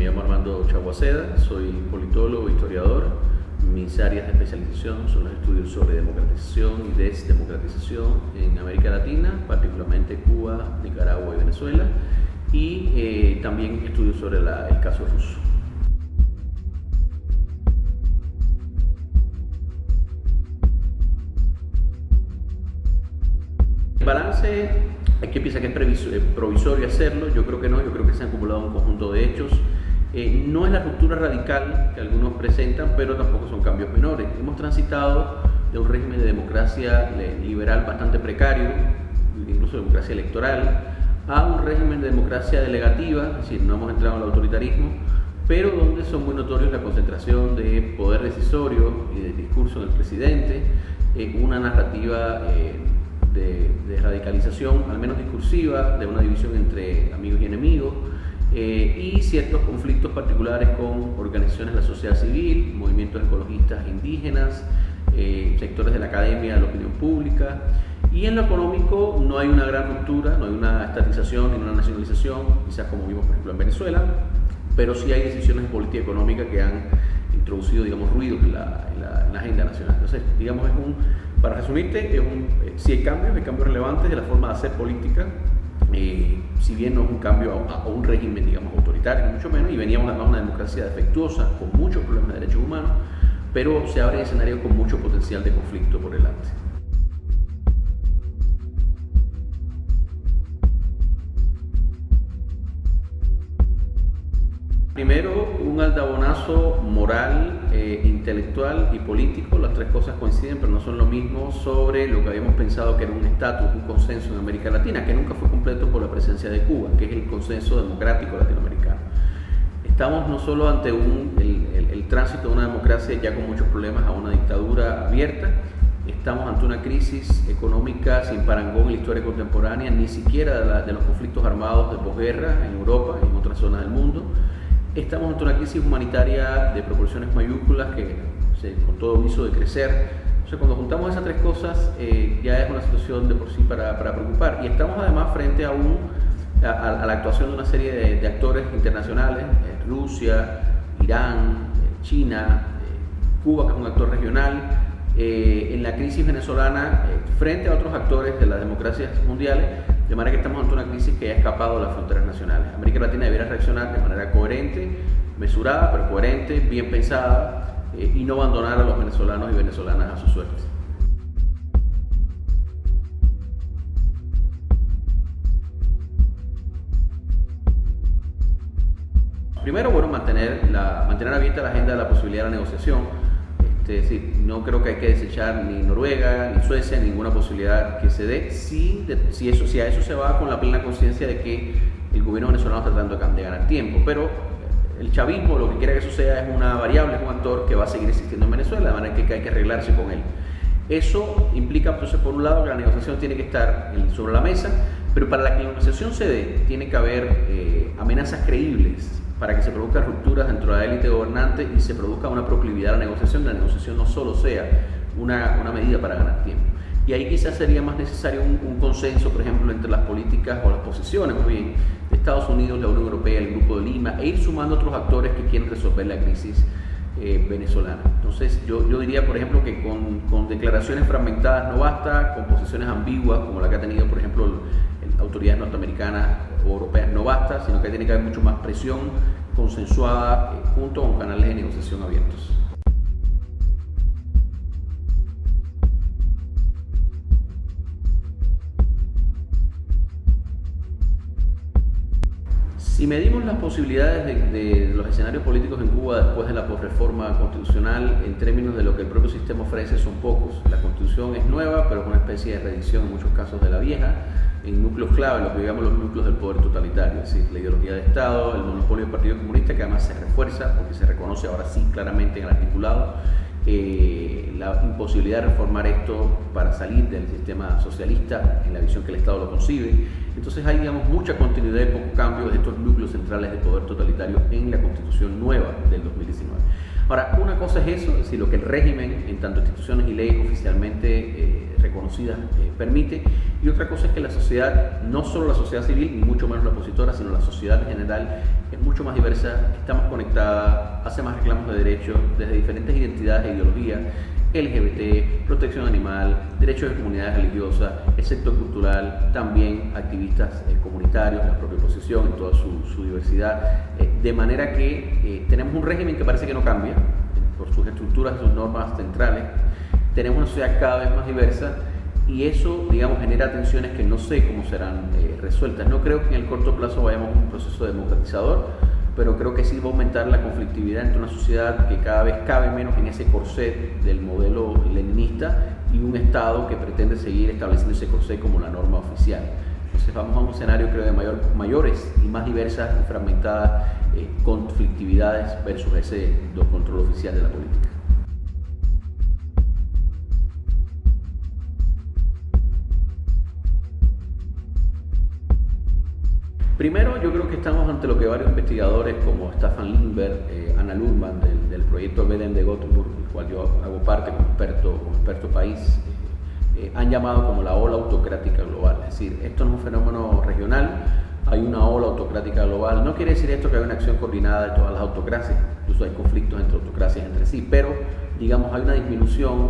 Me llamo Armando Chaguaceda, soy politólogo, historiador. Mis áreas de especialización son los estudios sobre democratización y desdemocratización en América Latina, particularmente Cuba, Nicaragua y Venezuela, y también estudios sobre el caso ruso. El balance, hay que pensar que es provisorio hacerlo. Yo creo que no, yo creo que se han acumulado un conjunto de hechos. No es la ruptura radical que algunos presentan, pero tampoco son cambios menores. Hemos transitado de un régimen de democracia liberal bastante precario, incluso democracia electoral, a un régimen de democracia delegativa, es decir, no hemos entrado en el autoritarismo, pero donde son muy notorios la concentración de poder decisorio y de discurso del presidente, una narrativa de radicalización, al menos discursiva, de una división entre amigos y enemigos, y ciertos conflictos particulares con organizaciones de la sociedad civil, movimientos ecologistas indígenas, sectores de la academia, de la opinión pública. Y en lo económico no hay una gran ruptura, no hay una estatización ni una nacionalización, quizás como vimos por ejemplo en Venezuela, pero sí hay decisiones de política económica que han introducido, digamos, ruidos en la agenda nacional. Entonces, digamos, para resumirte, sí hay cambios relevantes de la forma de hacer política, si bien no es un cambio a un régimen, digamos, autoritario, mucho menos, y veníamos además de una democracia defectuosa, con muchos problemas de derechos humanos, pero se abre escenarios con mucho potencial de conflicto por delante. Primero, un aldabonazo moral, intelectual y político, las tres cosas coinciden pero no son lo mismo, sobre lo que habíamos pensado que era un estatus, un consenso en América Latina, que nunca fue completo por la presencia de Cuba, que es el consenso democrático latinoamericano. Estamos no solo ante el tránsito de una democracia ya con muchos problemas a una dictadura abierta, estamos ante una crisis económica sin parangón en la historia contemporánea, ni siquiera de los conflictos armados de posguerra en Europa y en otras zonas del mundo. Estamos ante una crisis humanitaria de proporciones mayúsculas que con todo viso de crecer. Entonces, cuando juntamos esas tres cosas, ya es una situación de por sí para preocupar. Y estamos además frente a la actuación de una serie de actores internacionales, Rusia, Irán, China, Cuba, que es un actor regional, en la crisis venezolana, frente a otros actores de las democracias mundiales, de manera que estamos ante una crisis que ha escapado de las fronteras nacionales. América Latina debiera reaccionar de manera coherente, mesurada, pero coherente, bien pensada, y no abandonar a los venezolanos y venezolanas a su suerte. Primero, bueno, mantener abierta la agenda de la posibilidad de la negociación. Es decir, no creo que hay que desechar ni Noruega, ni Suecia, ninguna posibilidad que se dé, si a eso se va con la plena conciencia de que el gobierno venezolano está tratando de ganar tiempo. Pero el chavismo, lo que quiera que eso sea, es una variable, es un actor que va a seguir existiendo en Venezuela, de manera que hay que arreglarse con él. Eso implica, entonces, por un lado, que la negociación tiene que estar sobre la mesa, pero para que la negociación se dé, tiene que haber amenazas creíbles para que se produzcan rupturas dentro de la élite gobernante y se produzca una proclividad a la negociación no solo sea una medida para ganar tiempo. Y ahí quizás sería más necesario un consenso, por ejemplo, entre las políticas o las posiciones, más bien, de Estados Unidos, la Unión Europea, el Grupo de Lima, e ir sumando otros actores que quieren resolver la crisis venezolana. Entonces, yo diría, por ejemplo, que con declaraciones fragmentadas no basta, con posiciones ambiguas, como la que ha tenido, por ejemplo, autoridades norteamericanas o europeas, no basta, sino que tiene que haber mucho más presión consensuada junto con canales de negociación abiertos. Si medimos las posibilidades de los escenarios políticos en Cuba después de la posreforma constitucional, en términos de lo que el propio sistema ofrece, son pocos. La constitución es nueva, pero es una especie de reedición en muchos casos de la vieja, en núcleos clave, lo que llamamos los núcleos del poder totalitario, es decir, la ideología de Estado, el monopolio del Partido Comunista, que además se refuerza porque se reconoce ahora sí claramente en el articulado, la imposibilidad de reformar esto para salir del sistema socialista en la visión que el Estado lo concibe. Entonces hay, digamos, mucha continuidad y poco cambio de estos núcleos centrales de poder totalitario en la Constitución nueva del 2019. Ahora, una cosa es eso, es decir, lo que el régimen, en tanto instituciones y leyes oficialmente reconocidas, permite, y otra cosa es que la sociedad, no solo la sociedad civil, ni mucho menos la opositora, sino la sociedad en general, es mucho más diversa, está más conectada, hace más reclamos de derechos desde diferentes identidades e ideologías, LGBT, protección animal, derechos de comunidades religiosas, el sector cultural, también activistas comunitarios, la propia oposición en toda su diversidad, de manera que tenemos un régimen que parece que no cambia por sus estructuras y sus normas centrales, tenemos una sociedad cada vez más diversa y eso, digamos, genera tensiones que no sé cómo serán resueltas. No creo que en el corto plazo vayamos a un proceso democratizador, pero creo que sí va a aumentar la conflictividad entre una sociedad que cada vez cabe menos en ese corset del modelo leninista y un Estado que pretende seguir estableciendo ese corset como la norma oficial. Entonces vamos a un escenario, creo, de mayores y más diversas y fragmentadas conflictividades versus ese control oficial de la política. Primero, yo creo que estamos ante lo que varios investigadores como Staffan Lindberg, Anna Luhrmann del proyecto BEDEM de Gothenburg, del cual yo hago parte como experto país, han llamado como la ola autocrática global. Es decir, esto no es un fenómeno regional, hay una ola autocrática global. No quiere decir esto que hay una acción coordinada de todas las autocracias, incluso hay conflictos entre autocracias entre sí, pero digamos hay una disminución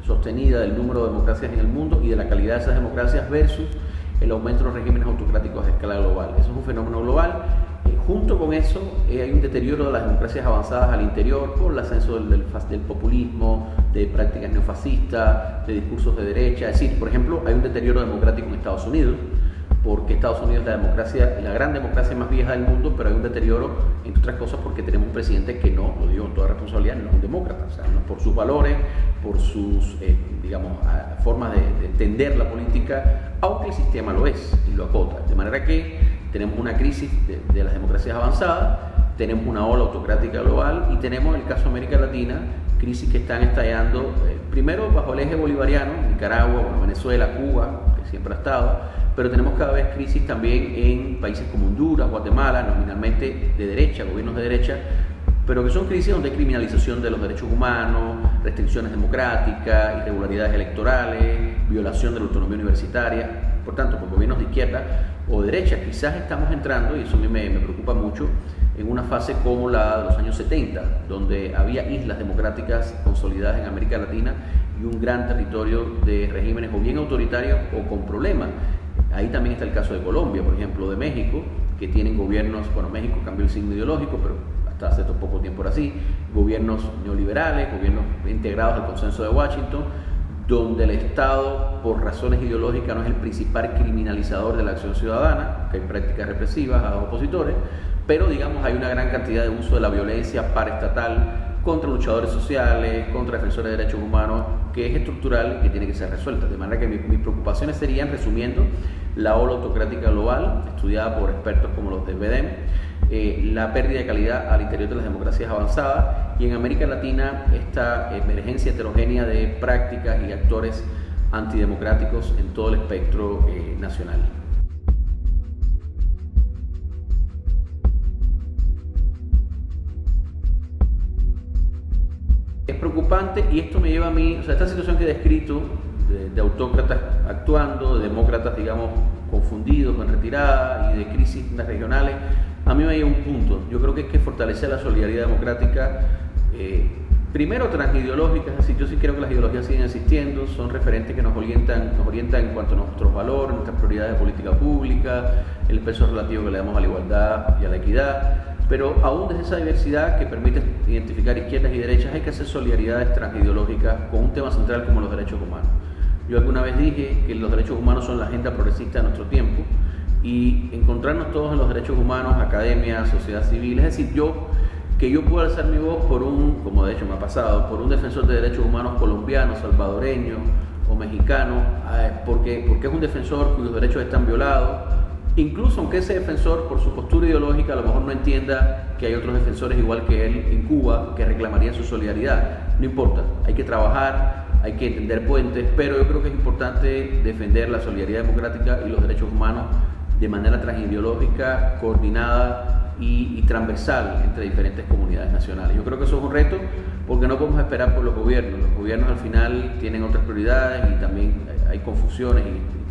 sostenida del número de democracias en el mundo y de la calidad de esas democracias versus el aumento de los regímenes autocráticos a escala global. Eso es un fenómeno global. Junto con eso hay un deterioro de las democracias avanzadas al interior por el ascenso del populismo, de prácticas neofascistas, de discursos de derecha. Es decir, por ejemplo, hay un deterioro democrático en Estados Unidos, porque Estados Unidos es la gran democracia más vieja del mundo, pero hay un deterioro, entre otras cosas, porque tenemos un presidente que no, lo digo con toda responsabilidad, no es un demócrata, o sea, no por sus valores, por sus, formas de entender la política, aunque el sistema lo es y lo acota. De manera que tenemos una crisis de las democracias avanzadas, tenemos una ola autocrática global y tenemos, en el caso de América Latina, crisis que están estallando, primero bajo el eje bolivariano, Nicaragua, Venezuela, Cuba, que siempre ha estado, pero tenemos cada vez crisis también en países como Honduras, Guatemala, nominalmente de derecha, gobiernos de derecha, pero que son crisis donde hay criminalización de los derechos humanos, restricciones democráticas, irregularidades electorales, violación de la autonomía universitaria. Por tanto, por gobiernos de izquierda o derecha, quizás estamos entrando, y eso a mí me preocupa mucho, en una fase como la de los años 70, donde había islas democráticas consolidadas en América Latina y un gran territorio de regímenes o bien autoritarios o con problemas. Ahí también está el caso de Colombia, por ejemplo, de México, que tienen gobiernos, bueno, México cambió el signo ideológico, pero hasta hace poco tiempo era así, gobiernos neoliberales, gobiernos integrados al consenso de Washington, donde el Estado, por razones ideológicas, no es el principal criminalizador de la acción ciudadana, que hay prácticas represivas a los opositores, pero digamos hay una gran cantidad de uso de la violencia paraestatal contra luchadores sociales, contra defensores de derechos humanos, que es estructural y que tiene que ser resuelta. De manera que mis preocupaciones serían, resumiendo, la ola autocrática global, estudiada por expertos como los de BEDEM, la pérdida de calidad al interior de las democracias avanzadas y en América Latina esta emergencia heterogénea de prácticas y actores antidemocráticos en todo el espectro nacional. Es preocupante y esto me lleva a mí, o sea, esta situación que he descrito de autócratas actuando, de demócratas, digamos, confundidos, en retirada y de crisis regionales, a mí me lleva a un punto. Yo creo que hay que fortalecer la solidaridad democrática, primero transideológica, es decir, yo sí creo que las ideologías siguen existiendo, son referentes que nos orientan en cuanto a nuestros valores, nuestras prioridades de política pública, el peso relativo que le damos a la igualdad y a la equidad, pero aún desde esa diversidad que permite identificar izquierdas y derechas hay que hacer solidaridades transideológicas con un tema central como los derechos humanos. Yo alguna vez dije que los derechos humanos son la agenda progresista de nuestro tiempo y encontrarnos todos en los derechos humanos, academia, sociedad civil, es decir, que yo pueda alzar mi voz por como de hecho me ha pasado, por un defensor de derechos humanos colombiano, salvadoreño o mexicano, porque es un defensor cuyos derechos están violados, incluso aunque ese defensor por su postura ideológica a lo mejor no entienda que hay otros defensores igual que él en Cuba que reclamarían su solidaridad. No importa, hay que trabajar, hay que entender puentes, pero yo creo que es importante defender la solidaridad democrática y los derechos humanos de manera transideológica, coordinada, y transversal entre diferentes comunidades nacionales. Yo creo que eso es un reto porque no podemos esperar por los gobiernos. Los gobiernos al final tienen otras prioridades y también hay confusiones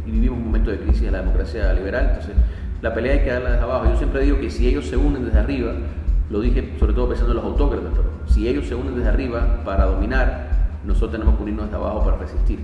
y vivimos un momento de crisis de la democracia liberal. Entonces, la pelea hay que darla desde abajo. Yo siempre digo que si ellos se unen desde arriba, lo dije sobre todo pensando en los autócratas, pero si ellos se unen desde arriba para dominar, nosotros tenemos que unirnos desde abajo para resistir.